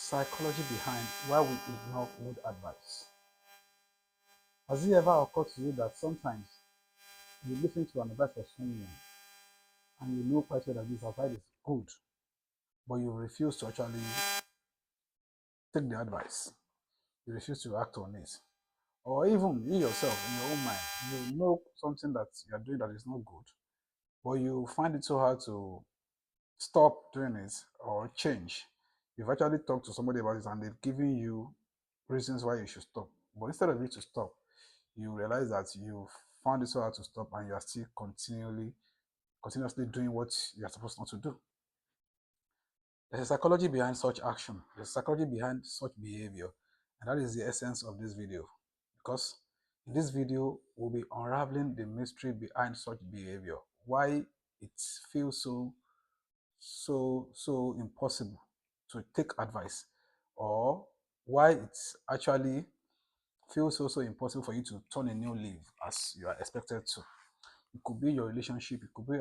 psychology behind why we ignore good advice. Has it ever occurred to you that sometimes you listen to an advice for someone and you know quite well that this advice is good, but you refuse to actually take the advice, you refuse to act on it? Or even you yourself, in your own mind, you know something that you're doing that is not good, but you find it so hard to stop doing it or change. You've actually talked to somebody about it and they've given you reasons why you should stop. But instead of you to stop, you realize that you found it so hard to stop and you are still continuously doing what you're supposed not to do. There's a psychology behind such action. There's a psychology behind such behavior. And that is the essence of this video. Because in this video, we'll be unraveling the mystery behind such behavior. Why it feels so impossible to take advice, or why it's actually feels so impossible for you to turn a new leaf as you are expected to. It could be your relationship, it could be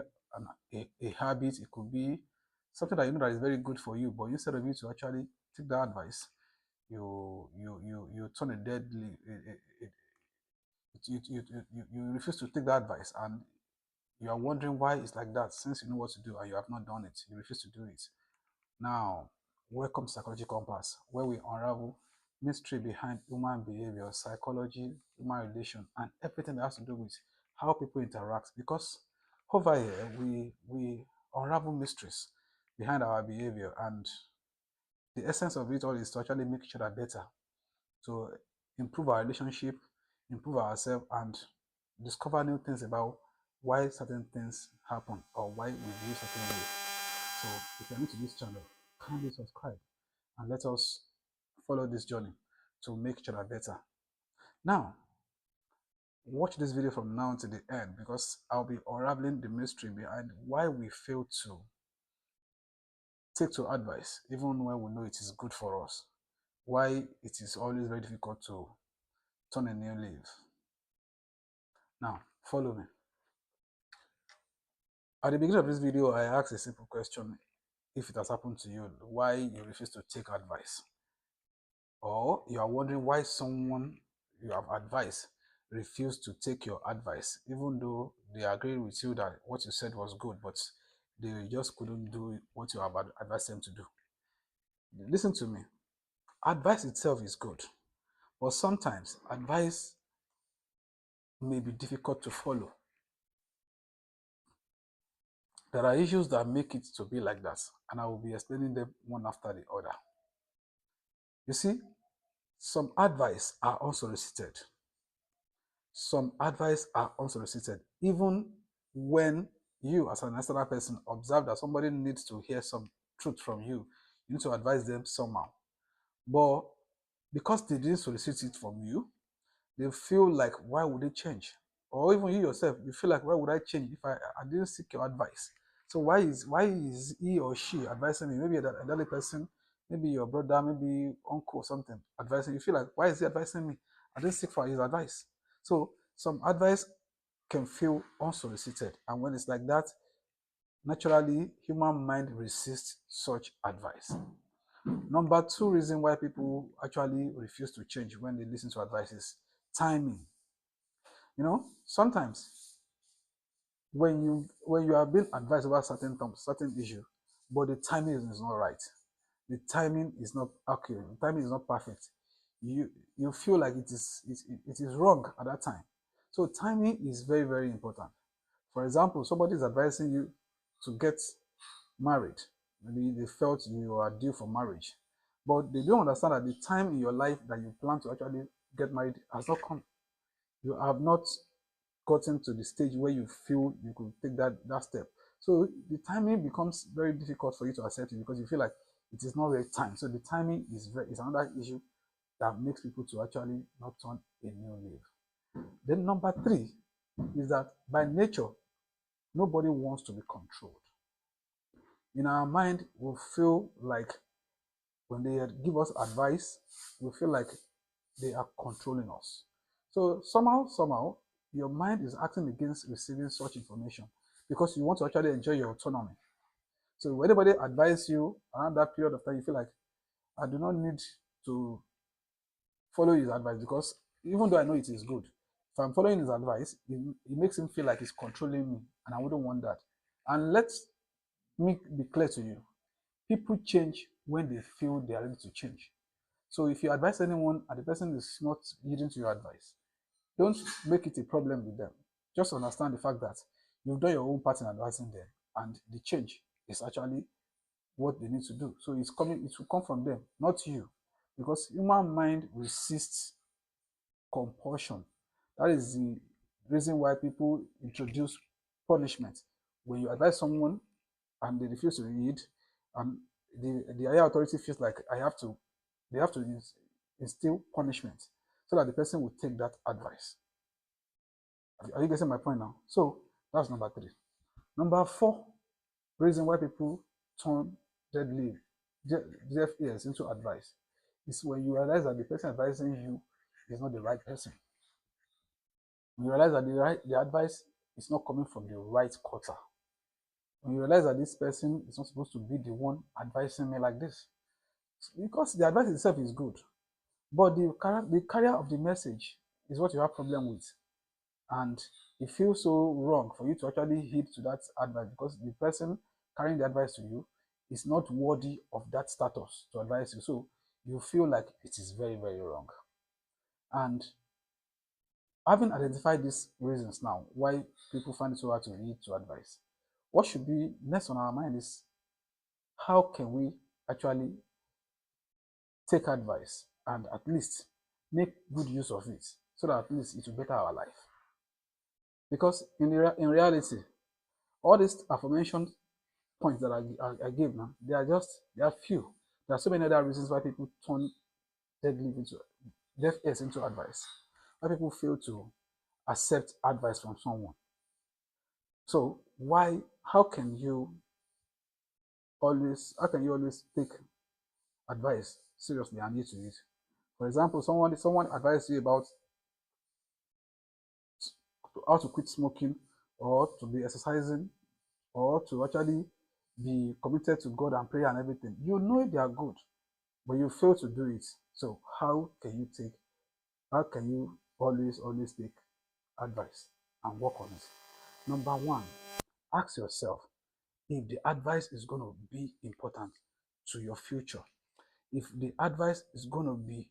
a habit, it could be something that you know that is very good for you, but instead of you to actually take that advice, you turn a dead leaf. You refuse to take that advice, and you are wondering why it's like that since you know what to do and you have not done it. You refuse to do it. Now, welcome to Psychology Compass, where we unravel mystery behind human behavior, psychology, human relation, and everything that has to do with how people interact. Because over here, we unravel mysteries behind our behavior, and the essence of it all is to actually make each other better, to improve our relationship, improve ourselves, and discover new things about why certain things happen or why we behave certain way. So if you're new to this channel, kindly subscribe and let us follow this journey to make each other better. Now, watch this video from now to the end, because I'll be unraveling the mystery behind why we fail to take to advice even when we know it is good for us, why it is always very difficult to turn a new leaf. Now, follow me. At the beginning of this video, I asked a simple question: if it has happened to you, why you refuse to take advice? Or you are wondering why someone you have advised refused to take your advice, even though they agreed with you that what you said was good, but they just couldn't do what you have advised them to do. Listen to me. Advice itself is good, but sometimes advice may be difficult to follow. There are issues that make it to be like that, and I will be explaining them one after the other. You see, some advice are unsolicited. Some advice are unsolicited. Even when you, as an external person, observe that somebody needs to hear some truth from you, you need to advise them somehow. But because they didn't solicit it from you, they feel like, why would they change? Or even you yourself, you feel like, why would I change if I didn't seek your advice? So why is he or she advising me? Maybe that elderly person, maybe your brother, maybe uncle or something advising you. Feel like, why is he advising me? I didn't seek for his advice. So some advice can feel unsolicited, and when it's like that, naturally human mind resists such advice. Number two reason why people actually refuse to change when they listen to advice is timing. Sometimes when you are being advised about certain terms, certain issue, but the timing is not right, the timing is not accurate, the timing is not perfect, you feel like it is wrong at that time. So timing is very, very important. For example, somebody is advising you to get married. Maybe they felt you are due for marriage, but they don't understand that the time in your life that you plan to actually get married has not come. You have not gotten to the stage where you feel you could take that step. So the timing becomes very difficult for you to accept it, because you feel like it is not right time. So the timing is another issue that makes people to actually not turn a new leaf. Then number three is that by nature, nobody wants to be controlled. In our mind, we feel like when they give us advice, we feel like they are controlling us. So somehow, your mind is acting against receiving such information, because you want to actually enjoy your autonomy. So when anybody advises you around that period of time, you feel like, I do not need to follow his advice because even though I know it is good, if I'm following his advice, it makes him feel like he's controlling me, and I wouldn't want that. And let me be clear to you: people change when they feel they are ready to change. So if you advise anyone and the person is not yielding to your advice, don't make it a problem with them. Just understand the fact that you've done your own part in advising them, and the change is actually what they need to do. So it's coming, it will come from them, not you. Because human mind resists compulsion. That is the reason why people introduce punishment. When you advise someone and they refuse to read, and the higher authority feels like they have to instill punishment so that the person will take that advice. Are you getting my point now? So that's number three. Number four reason why people turn deadly deaf ears into advice is when you realize that the person advising you is not the right person. When you realize that the advice is not coming from the right quarter. When you realize that this person is not supposed to be the one advising me like this. Because the advice itself is good, but the carrier of the message is what you have problem with. And it feels so wrong for you to actually heed to that advice because the person carrying the advice to you is not worthy of that status to advise you. So you feel like it is very, very wrong. And having identified these reasons now why people find it so hard to heed to advice, what should be next on our mind is how can we actually take advice and at least make good use of it so that at least it will better our life. Because in reality, all these aforementioned points that I gave now, they are few. There are so many other reasons why people turn deaf ears into advice. Why people fail to accept advice from someone. So how can you always take advice seriously and need to it? For example, someone advised you about how to quit smoking or to be exercising or to actually be committed to God and prayer and everything. You know they are good, but you fail to do it. So how can you always take advice and work on it? Number one, ask yourself if the advice is going to be important to your future. If the advice is going to be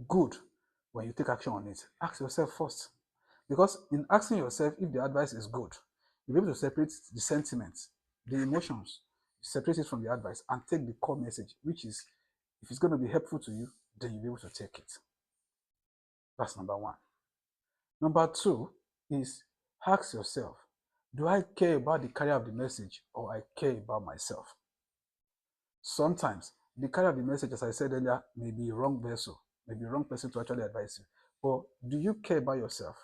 good when you take action on it, ask yourself first. Because in asking yourself if the advice is good, you'll be able to separate the sentiments, the emotions, separate it from the advice and take the core message, which is if it's going to be helpful to you, then you'll be able to take it. That's number one. Number two is ask yourself, do I care about the carrier of the message or I care about myself? Sometimes the carrier of the message, as I said earlier, may be a wrong vessel, may be a wrong person to actually advise you. But do you care about yourself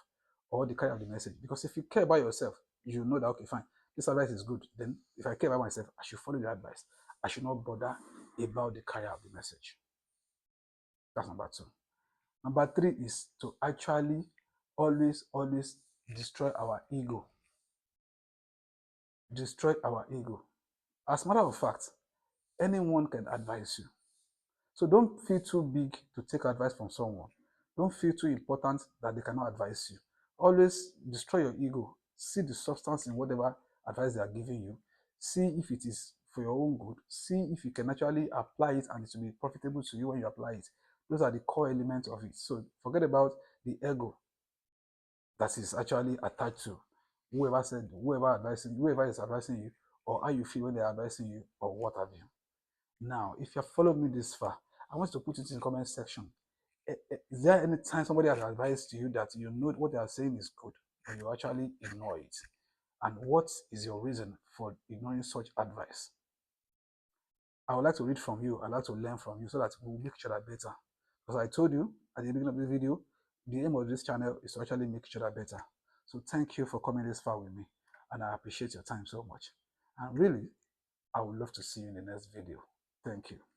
or the carrier of the message? Because if you care about yourself, you know that, okay, fine, this advice is good. Then if I care about myself, I should follow the advice. I should not bother about the carrier of the message. That's number two. Number three is to actually always destroy our ego. Destroy our ego. As a matter of fact, anyone can advise you. So don't feel too big to take advice from someone. Don't feel too important that they cannot advise you. Always destroy your ego. See the substance in whatever advice they are giving you. See if it is for your own good. See if you can actually apply it and it will be profitable to you when you apply it. Those are the core elements of it. So forget about the ego that is actually attached to whoever is advising you, or how you feel when they're advising you, or what have you. Now, if you have followed me this far, I want you to put it in the comment section. Is there any time somebody has advised to you that you know what they are saying is good, and you actually ignore it? And what is your reason for ignoring such advice? I would like to read from you. I'd like to learn from you so that we'll make each other better. Because I told you at the beginning of this video, the aim of this channel is to actually make each other better. So thank you for coming this far with me. And I appreciate your time so much. And really, I would love to see you in the next video. Thank you.